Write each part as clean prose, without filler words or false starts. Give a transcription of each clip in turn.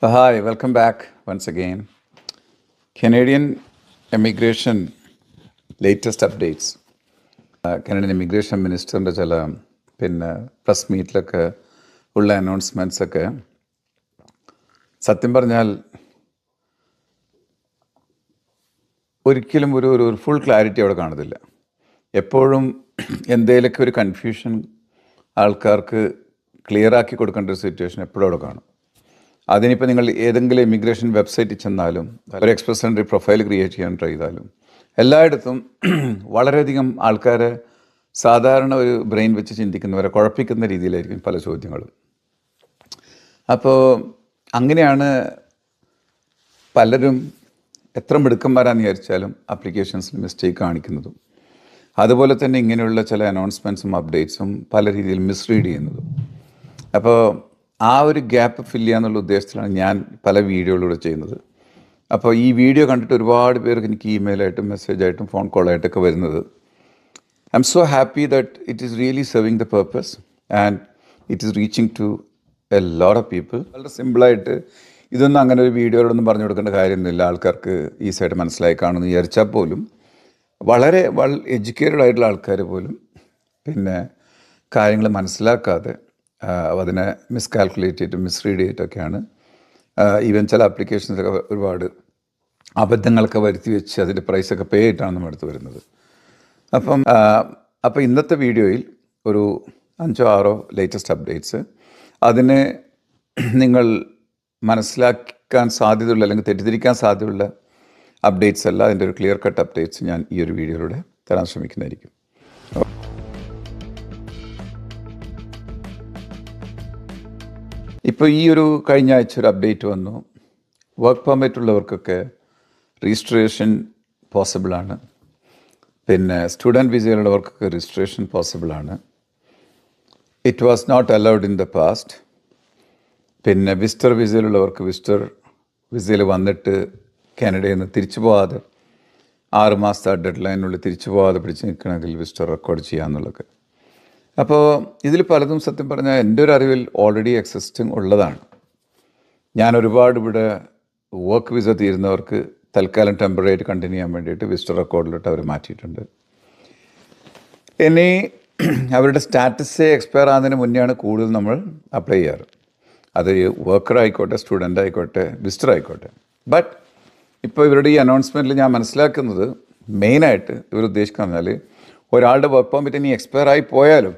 Hi, welcome back once again. Canadian immigration latest updates. Canadian immigration മിനിസ്റ്ററിൻ്റെ ചില press മീറ്റിലൊക്കെ ഉള്ള announcements ഒക്കെ സത്യം പറഞ്ഞാൽ ഒരിക്കലും ഒരു ഫുൾ ക്ലാരിറ്റി അവിടെ കാണത്തില്ല. എപ്പോഴും എന്തെങ്കിലുമൊക്കെ ഒരു കൺഫ്യൂഷൻ ആൾക്കാർക്ക് ക്ലിയർ ആക്കി കൊടുക്കേണ്ട ഒരു സിറ്റുവേഷൻ എപ്പോഴും അവിടെ കാണും. അതിനിപ്പോൾ നിങ്ങൾ ഏതെങ്കിലും ഇമിഗ്രേഷൻ വെബ്സൈറ്റിൽ ചെന്നാലും ഒരു എക്സ്പ്രസ് എൻട്രി പ്രൊഫൈൽ ക്രിയേറ്റ് ചെയ്യാൻ ട്രൈ ചെയ്താലും എല്ലായിടത്തും വളരെയധികം ആൾക്കാരെ സാധാരണ ഒരു ബ്രെയിൻ വെച്ച് ചിന്തിക്കുന്നവരെ കുഴപ്പിക്കുന്ന രീതിയിലായിരിക്കും പല ചോദ്യങ്ങളും. അപ്പോൾ അങ്ങനെയാണ് പലരും എത്ര മിടുക്കന്മാരാന്ന് വിചാരിച്ചാലും ആപ്ലിക്കേഷൻസിൽ മിസ്റ്റേക്ക് കാണിക്കുന്നതും അതുപോലെ തന്നെ ഇങ്ങനെയുള്ള ചില അനൗൺസ്മെൻറ്റ്സും അപ്ഡേറ്റ്സും പല രീതിയിൽ മിസ്റീഡ് ചെയ്യുന്നതും. അപ്പോൾ ആ ഒരു ഗ്യാപ്പ് ഫില്ല് ചെയ്യാന്നുള്ള ഉദ്ദേശത്തിലാണ് ഞാൻ പല വീഡിയോകളിലൂടെ ചെയ്യുന്നത്. അപ്പോൾ ഈ വീഡിയോ കണ്ടിട്ട് ഒരുപാട് പേർക്ക് എനിക്ക് ഇമെയിലായിട്ടും മെസ്സേജായിട്ടും ഫോൺ കോളായിട്ടൊക്കെ വരുന്നത്. I am so happy that it is really serving the purpose and it is reaching to a lot of people. വളരെ സിമ്പിളായിട്ട് ഇതൊന്നും അങ്ങനെ ഒരു വീഡിയോയിലൊന്നും പറഞ്ഞു കൊടുക്കേണ്ട കാര്യമൊന്നുമില്ല. ആൾക്കാർക്ക് ഈസിയായിട്ട് മനസ്സിലായി കാണുമെന്ന് വിചാരിച്ചാൽ പോലും വളരെ എഡ്യൂക്കേറ്റഡ് ആയിട്ടുള്ള ആൾക്കാർ പോലും കാര്യങ്ങൾ മനസ്സിലാക്കാതെ അതിനെ മിസ്കാൽക്കുലേറ്റ് ചെയ്തിട്ട് മിസ്റീഡ് ചെയ്തിട്ടൊക്കെയാണ് ഈവൻ ചില ആപ്ലിക്കേഷൻസൊക്കെ ഒരുപാട് അബദ്ധങ്ങളൊക്കെ വരുത്തി വെച്ച് അതിൻ്റെ പ്രൈസൊക്കെ പേ ആയിട്ടാണ് നമ്മൾ എടുത്ത് വരുന്നത്. അപ്പം ഇന്നത്തെ വീഡിയോയിൽ ഒരു 5-6 ലേറ്റസ്റ്റ് അപ്ഡേറ്റ്സ്, അതിനെ നിങ്ങൾ മനസ്സിലാക്കാൻ സാധ്യതയുള്ള അല്ലെങ്കിൽ തെറ്റിദ്ധരിക്കാൻ സാധ്യതയുള്ള അപ്ഡേറ്റ്സ് അല്ല, അതിൻ്റെ ഒരു ക്ലിയർ കട്ട് അപ്ഡേറ്റ്സ് ഞാൻ ഈ ഒരു വീഡിയോയിലൂടെ തരാൻ ശ്രമിക്കുന്നതായിരിക്കും. ഇപ്പോൾ ഈ ഒരു കഴിഞ്ഞ ആഴ്ച ഒരു അപ്ഡേറ്റ് വന്നു. വർക്ക് പെർമിറ്റ് ഉള്ളവർക്കൊക്കെ രജിസ്ട്രേഷൻ പോസിബിളാണ്. സ്റ്റുഡൻറ്റ് വിസയിലുള്ളവർക്കൊക്കെ രജിസ്ട്രേഷൻ പോസിബിളാണ്. It was not allowed in the past. Visitor വിസയിലുള്ളവർക്ക് വിസിറ്റർ വിസയിൽ വന്നിട്ട് കാനഡയിൽ നിന്ന് തിരിച്ചു പോകാതെ 6 മാസത്തെ ഡെഡ് ലൈനിനുള്ളിൽ തിരിച്ചു പോകാതെ പിടിച്ച് നിൽക്കണമെങ്കിൽ വിസിറ്റർ റെക്കോർഡ് ചെയ്യാമെന്നുള്ളതൊക്കെ. അപ്പോൾ ഇതിൽ പലതും സത്യം പറഞ്ഞാൽ എൻ്റെ ഒരു അറിവിൽ ഓൾറെഡി എക്സിസ്റ്റിംഗ് ഉള്ളതാണ്. ഞാൻ ഒരുപാട് ഇവിടെ വർക്ക് വിസ തീരുന്നവർക്ക് തൽക്കാലം ടെമ്പററി ആയിട്ട് കണ്ടിന്യൂ ചെയ്യാൻ വേണ്ടിയിട്ട് വിസിറ്റർ റെക്കോർഡിലിട്ട് അവർ മാറ്റിയിട്ടുണ്ട്. ഇനി അവരുടെ സ്റ്റാറ്റസ് എക്സ്പയർ ആകുന്നതിന് മുന്നെയാണ് കൂടുതൽ നമ്മൾ അപ്ലൈ ചെയ്യാറ്. അത് വർക്കർ ആയിക്കോട്ടെ, സ്റ്റുഡൻ്റ് ആയിക്കോട്ടെ, വിസിറ്റർ ആയിക്കോട്ടെ. ബട്ട് ഇപ്പോൾ ഇവരുടെ ഈ അനൗൺസ്മെൻറ്റിൽ ഞാൻ മനസ്സിലാക്കുന്നത് മെയിനായിട്ട് ഇവർ ഉദ്ദേശിക്കുന്നത് പറഞ്ഞാൽ ഒരാളുടെ വർക്ക് പെർമിറ്റ് ഇനി എക്സ്പയർ ആയി പോയാലും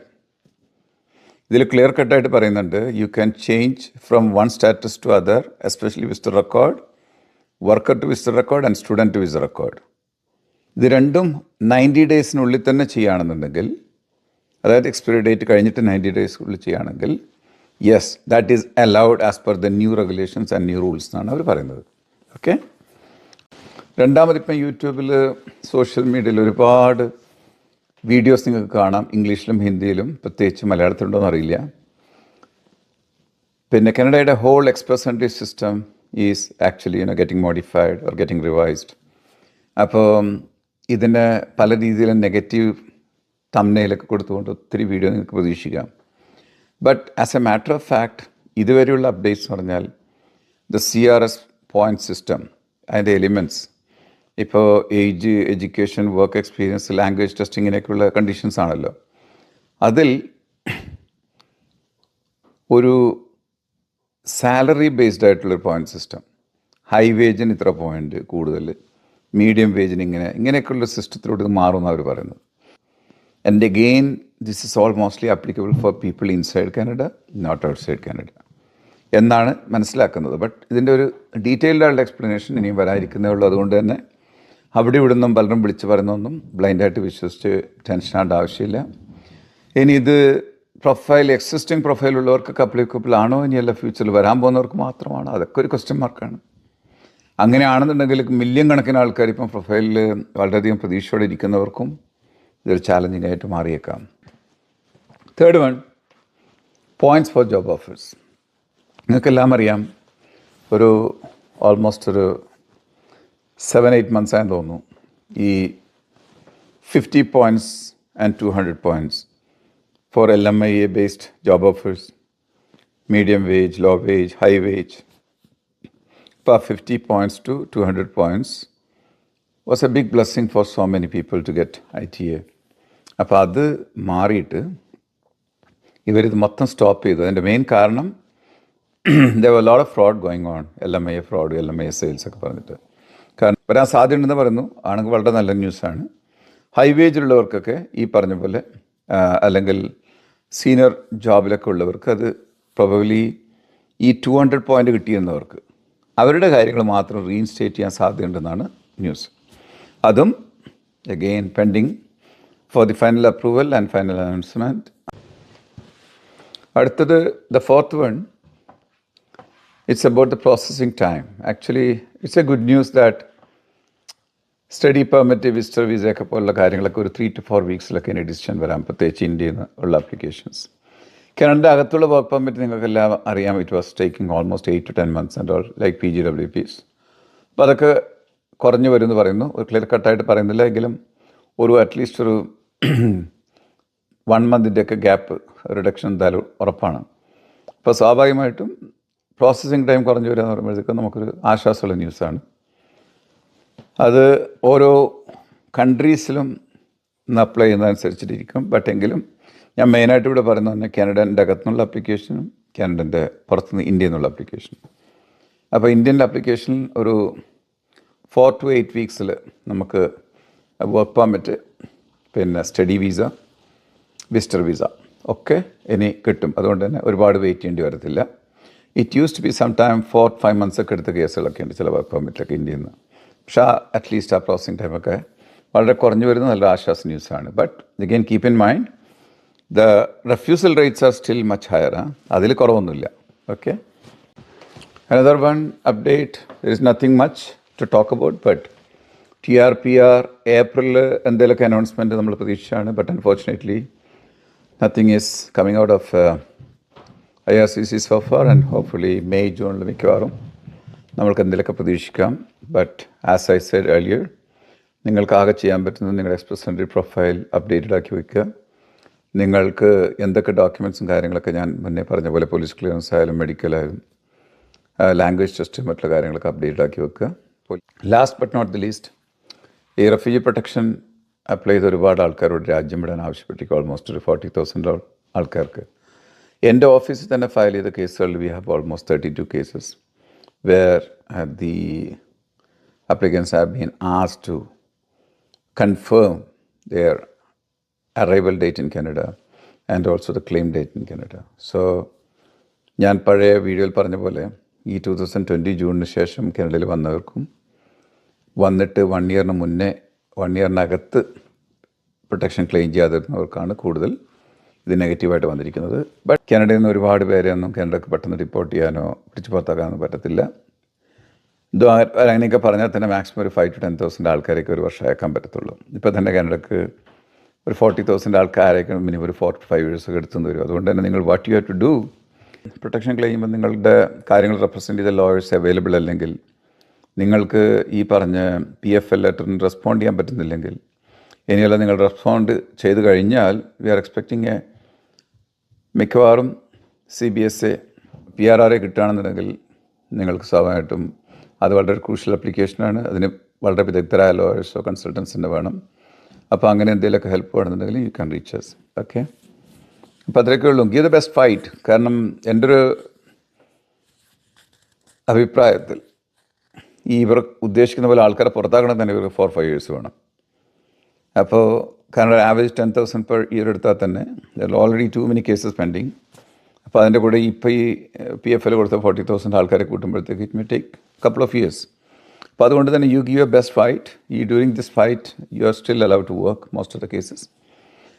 ഇതിൽ ക്ലിയർ കട്ടായിട്ട് പറയുന്നുണ്ട്, you can change from one status to other, especially visitor record, worker to visitor record and student to visitor record. ഇത് രണ്ടും 90 ഡേയ്സിനുള്ളിൽ തന്നെ ചെയ്യുകയാണെന്നുണ്ടെങ്കിൽ, അതായത് എക്സ്പയറി ഡേറ്റ് കഴിഞ്ഞിട്ട് 90 ഡേയ്സിനുള്ളിൽ ചെയ്യുകയാണെങ്കിൽ yes, that is allowed as per the new regulations and new rules എന്നാണ് അവർ പറയുന്നത്. Okay. രണ്ടാമതിപ്പം യൂട്യൂബിൽ സോഷ്യൽ മീഡിയയിൽ ഒരുപാട് വീഡിയോസ് നിങ്ങൾക്ക് കാണാം, ഇംഗ്ലീഷിലും ഹിന്ദിയിലും, പ്രത്യേകിച്ച് മലയാളത്തിലുണ്ടോയെന്ന് അറിയില്ല. കാനഡയുടെ whole express entry system is actually getting modified or getting revised. അപ്പോൾ ഇതിന് പല രീതിയിലും നെഗറ്റീവ് തംബ്നെയിലൊക്കെ കൊടുത്തുകൊണ്ട് ഒത്തിരി വീഡിയോ നിങ്ങൾക്ക് പ്രതീക്ഷിക്കാം. But as a matter of fact ഇതുവരെയുള്ള അപ്ഡേറ്റ്സ് എന്ന് പറഞ്ഞാൽ ദ CRS പോയിൻറ്റ് സിസ്റ്റം, അതിൻ്റെ എലിമെൻറ്റ്സ്, ഇപ്പോൾ age, education, work experience, language ടെസ്റ്റിങ്ങിനൊക്കെയുള്ള കണ്ടീഷൻസ് ആണല്ലോ. അതിൽ ഒരു സാലറി ബേസ്ഡ് ആയിട്ടുള്ളൊരു പോയിൻറ്റ് സിസ്റ്റം, ഹൈ വേജിന് ഇത്ര പോയിൻ്റ് കൂടുതൽ, മീഡിയം വേജിന് ഇങ്ങനെയൊക്കെയുള്ള സിസ്റ്റത്തിലൂടെ ഇത് മാറുമെന്ന് അവർ പറയുന്നത്. And again this is all mostly applicable for people inside Canada, not outside Canada എന്നാണ് മനസ്സിലാക്കുന്നത്. ബട്ട് ഇതിൻ്റെ ഒരു ഡീറ്റെയിൽഡ് ആയിട്ടുള്ള എക്സ്പ്ലനേഷൻ ഇനിയും വരാതിരിക്കുന്നേ ഉള്ളൂ. അതുകൊണ്ട് തന്നെ അവിടെ ഇവിടെ നിന്നും പലരും വിളിച്ച് പറയുന്നൊന്നും ബ്ലൈൻഡായിട്ട് വിശ്വസിച്ച് ടെൻഷനാകേണ്ട ആവശ്യമില്ല. ഇനി ഇത് എക്സിസ്റ്റിംഗ് പ്രൊഫൈലുള്ളവർക്കൊക്കെ അപ്ലിക്കബിൾ ആണോ, ഇനിയല്ല ഫ്യൂച്ചറിൽ വരാൻ പോകുന്നവർക്ക് മാത്രമാണോ, അതൊക്കെ ഒരു ക്വസ്റ്റ്യൻ മാർക്കാണ്. അങ്ങനെയാണെന്നുണ്ടെങ്കിൽ മില്യൺ കണക്കിന് ആൾക്കാർ ഇപ്പം പ്രൊഫൈലിൽ വളരെയധികം പ്രതീക്ഷയോടെ ഇരിക്കുന്നവർക്കും ഇതൊരു ചാലഞ്ചിങ് ആയിട്ട് മാറിയേക്കാം. Third one, points for job offers. നിങ്ങൾക്കെല്ലാം അറിയാം, ഒരു ഓൾമോസ്റ്റ് ഒരു 7-8 months ആയെന്ന് തോന്നുന്നു, ഈ 50 points and 200 points for LMIA based job offers, medium wage, low wage, high wage, ഇപ്പോൾ 50 points to 200 points was a big blessing for so many people to get ITA. അപ്പോൾ അത് മാറിയിട്ട് ഇവരിത് മൊത്തം സ്റ്റോപ്പ് ചെയ്തു. അതിൻ്റെ മെയിൻ കാരണം there were a lot of fraud going on, LMA fraud, LMA sales ഒക്കെ പറഞ്ഞിട്ട്. കാരണം വരാൻ സാധ്യതയുണ്ടെന്ന് പറയുന്നു. ആണെങ്കിൽ വളരെ നല്ല ന്യൂസാണ്. ഹൈ വേജിലുള്ളവർക്കൊക്കെ ഈ പറഞ്ഞ പോലെ അല്ലെങ്കിൽ സീനിയർ ജോബിലൊക്കെ ഉള്ളവർക്ക് അത് പ്രോബബ്ലി ഈ 200 പോയിൻ്റ് കിട്ടിയിരുന്നവർക്ക് അവരുടെ കാര്യങ്ങൾ മാത്രം റീഇൻസ്റ്റേറ്റ് ചെയ്യാൻ സാധ്യതയുണ്ടെന്നാണ് ന്യൂസ്. അതും again pending for the final approval and final announcement. അടുത്തത് the fourth one, it's about the processing time. Actually, it's a good news that study permit, visitor visa ഒക്കെ പോലുള്ള കാര്യങ്ങളൊക്കെ ഒരു 3 to 4 വീക്സിലൊക്കെ ഇനി ഡിസിഷൻ വരാം, പ്രത്യേകിച്ച് ഇന്ത്യയിൽ നിന്ന് ഉള്ള ആപ്ലിക്കേഷൻസ്. കാനഡ അകത്തുള്ള വർക്ക് പെർമിറ്റ് നിങ്ങൾക്കെല്ലാം അറിയാം, it was taking almost 8 to 10 months and all like PGWPs. അപ്പോൾ അതൊക്കെ കുറഞ്ഞു വരുമെന്ന് പറയുന്നു. ഒരു ക്ലിയർ കട്ടായിട്ട് പറയുന്നില്ല എങ്കിലും ഒരു അറ്റ്ലീസ്റ്റ് ഒരു 1 monthൻ്റെയൊക്കെ ഗ്യാപ്പ് റിഡക്ഷൻ എന്തായാലും ഉറപ്പാണ്. അപ്പോൾ സ്വാഭാവികമായിട്ടും പ്രോസസ്സിങ് ടൈം കുറഞ്ഞു വരിക എന്ന് പറയുമ്പോഴത്തേക്കും നമുക്കൊരു ആശ്വാസമുള്ള ന്യൂസാണ്. അത് ഓരോ കൺട്രീസിലും ഇന്ന് അപ്ലൈ ചെയ്യുന്നതനുസരിച്ചിട്ടിരിക്കും. ബട്ട് എങ്കിലും ഞാൻ മെയിനായിട്ട് ഇവിടെ പറയുന്നത് തന്നെ കാനഡൻ്റെ അകത്തുനിന്നുള്ള ആപ്ലിക്കേഷനും കാനഡൻ്റെ പുറത്തുനിന്ന് ഇന്ത്യയിൽ നിന്നുള്ള ആപ്ലിക്കേഷനും. അപ്പോൾ ഇന്ത്യൻ്റെ ആപ്ലിക്കേഷനിൽ ഒരു 4 to 8 വീക്സിൽ നമുക്ക് വർക്ക് പെർമിറ്റ്, പിന്നെ സ്റ്റഡി വിസ, വിസിറ്റർ വിസ ഒക്കെ ഇനി കിട്ടും. അതുകൊണ്ട് തന്നെ ഒരുപാട് വെയിറ്റ് ചെയ്യേണ്ടി വരത്തില്ല. It use to be some time 4-5 months ഒക്കെ എടുത്ത കേസുകളൊക്കെ ഉണ്ട് ചില വർക്ക് പെർമിറ്റൊക്കെ ഇന്ത്യയിൽ നിന്ന്. പക്ഷേ അറ്റ്ലീസ്റ്റ് ആ പ്രോസസ്സിങ് ടൈമൊക്കെ വളരെ കുറഞ്ഞു വരുന്ന നല്ല ആശ്വാസ ന്യൂസാണ്. But again keep in mind the refusal rates are still much higher. അതിൽ കുറവൊന്നുമില്ല. Okay, another one update, there is nothing much to talk about. But TRPR ഏപ്രിലിൽ എന്തെങ്കിലുമൊക്കെ അനൗൺസ്മെൻറ്റ് നമ്മൾ പ്രതീക്ഷിച്ചാണ്. But unfortunately nothing is coming out of IRCC so far, and hopefully May, June മിക്കവാറും നമ്മൾക്ക് എന്തെങ്കിലുമൊക്കെ പ്രതീക്ഷിക്കാം. But as I said earlier, നിങ്ങൾക്ക് ആകെ ചെയ്യാൻ പറ്റുന്നത് നിങ്ങളുടെ എക്സ്പ്രസ് എൻട്രി പ്രൊഫൈൽ അപ്ഡേറ്റഡ് ആക്കി വയ്ക്കുക. നിങ്ങൾക്ക് എന്തൊക്കെ ഡോക്യുമെൻറ്റ്സും കാര്യങ്ങളൊക്കെ ഞാൻ മുന്നേ പറഞ്ഞ പോലെ പോലീസ് ക്ലിയറൻസ് ആയാലും മെഡിക്കലായാലും ലാംഗ്വേജ് ടെസ്റ്റ് മറ്റുള്ള കാര്യങ്ങളൊക്കെ അപ്ഡേറ്റഡ് ആക്കി വെക്കുക. Last but not the least, ഈ റെഫ്യൂജി പ്രൊട്ടക്ഷൻ അപ്ലൈ ചെയ്ത ഒരുപാട് ആൾക്കാരോട് രാജ്യം വിടാൻ ആവശ്യപ്പെട്ടിരിക്കും. ഓൾമോസ്റ്റ് ഒരു 40,000 ആൾക്കാർക്ക്. എൻ്റെ ഓഫീസിൽ തന്നെ ഫയൽ ചെയ്ത കേസുകളിൽ we have almost 32 cases where the applicants have been asked to confirm their arrival date in Canada and also the claim date in Canada. So ഞാൻ പഴയ വീഡിയോയിൽ പറഞ്ഞ പോലെ ഈ 2020 ജൂണിന് ശേഷം കാനഡയിൽ വന്നവർക്കും വന്നിട്ട് 1 year മുന്നേ 1 year പ്രൊട്ടക്ഷൻ ക്ലെയിം ചെയ്യാതിരുന്നവർക്കാണ് കൂടുതൽ ഇത് നെഗറ്റീവായിട്ട് വന്നിരിക്കുന്നത്. ബട്ട് കാനഡയിൽ നിന്ന് ഒരുപാട് പേരെയൊന്നും കാനഡക്ക് പെട്ടെന്ന് റിപ്പോർട്ട് ചെയ്യാനോ പിടിച്ചു പുറത്താക്കാനൊന്നും പറ്റത്തില്ല. ഇതോ അങ്ങനെയൊക്കെ പറഞ്ഞാൽ തന്നെ മാക്സിമം ഒരു 5 to 10,000 ആൾക്കാരൊക്കെ ഒരു വർഷം അയക്കാൻ പറ്റത്തുള്ളൂ. ഇപ്പോൾ തന്നെ കാനഡക്ക് ഒരു 40,000 ആൾക്കാരൊക്കെ മിനിമം ഒരു 4 to 5 years ഒക്കെ എടുത്തുനിന്ന് വരും. അതുകൊണ്ട് തന്നെ നിങ്ങൾ what you have to do, protection claim ചെയ്യുമ്പോൾ നിങ്ങളുടെ കാര്യങ്ങൾ റെപ്രസെൻറ്റ് ചെയ്ത ലോയേഴ്സ് അവൈലബിൾ അല്ലെങ്കിൽ നിങ്ങൾക്ക് ഈ പറഞ്ഞ PFL ലെറ്ററിന് റെസ്പോണ്ട് ചെയ്യാൻ പറ്റുന്നില്ലെങ്കിൽ, ഇനിയല്ല നിങ്ങൾ റെസ്പോണ്ട് ചെയ്ത് കഴിഞ്ഞാൽ വി ആർ എക്സ്പെക്റ്റിംഗ് മിക്കവാറും CBSA PRRA കിട്ടുകയാണെന്നുണ്ടെങ്കിൽ നിങ്ങൾക്ക് സ്വാഭാവികമായിട്ടും അത് വളരെ ക്രൂഷ്യൽ ആപ്ലിക്കേഷനാണ്. അതിന് വളരെ വിദഗ്ധരായ ലോയേഴ്സോ കൺസൾട്ടൻസിൻ്റെ വേണം. അപ്പോൾ അങ്ങനെ എന്തെങ്കിലുമൊക്കെ ഹെൽപ്പ് വേണമെന്നുണ്ടെങ്കിൽ you can reach us. Okay, അപ്പോൾ അത്രയൊക്കെ ഉള്ളൂ. Give the best fight. കാരണം എൻ്റെ ഒരു അഭിപ്രായത്തിൽ ഇവർ ഉദ്ദേശിക്കുന്ന പോലെ ആൾക്കാരെ പുറത്താക്കണം തന്നെ ഇവർക്ക് 4-5 years വേണം. അപ്പോൾ കാരണം ആവറേജ് 10,000 per year എടുത്താൽ തന്നെ already too many cases pending. അപ്പോൾ അതിൻ്റെ കൂടെ ഇപ്പോൾ ഈ PFL കൊടുത്ത 40,000 ആൾക്കാരെ കൂട്ടുമ്പോഴത്തേക്ക് it may take couple of years. അപ്പോൾ അതുകൊണ്ട് തന്നെ you give a best fight. ഈ during this fight you are still allowed to work most of the cases.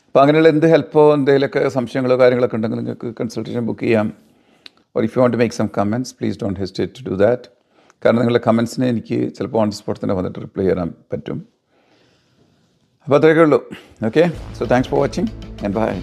അപ്പോൾ അങ്ങനെയുള്ള എന്ത് ഹെൽപ്പോ എന്തെങ്കിലുമൊക്കെ സംശയങ്ങളോ കാര്യങ്ങളൊക്കെ ഉണ്ടെങ്കിൽ നിങ്ങൾക്ക് കൺസൾട്ടേഷൻ ബുക്ക് ചെയ്യാം. Or if you want to make some comments please don't hesitate to do that. കാരണം നിങ്ങളുടെ കമൻറ്റ്സിനെ എനിക്ക് ചിലപ്പോൾ ഓൺ ദി സ്പോട്ട് തന്നെ വന്നിട്ട് റിപ്ലൈ ചെയ്യാൻ പറ്റും. അപ്പോൾ അത്രയൊക്കെ ഉള്ളൂ. Okay, so thanks for watching and by.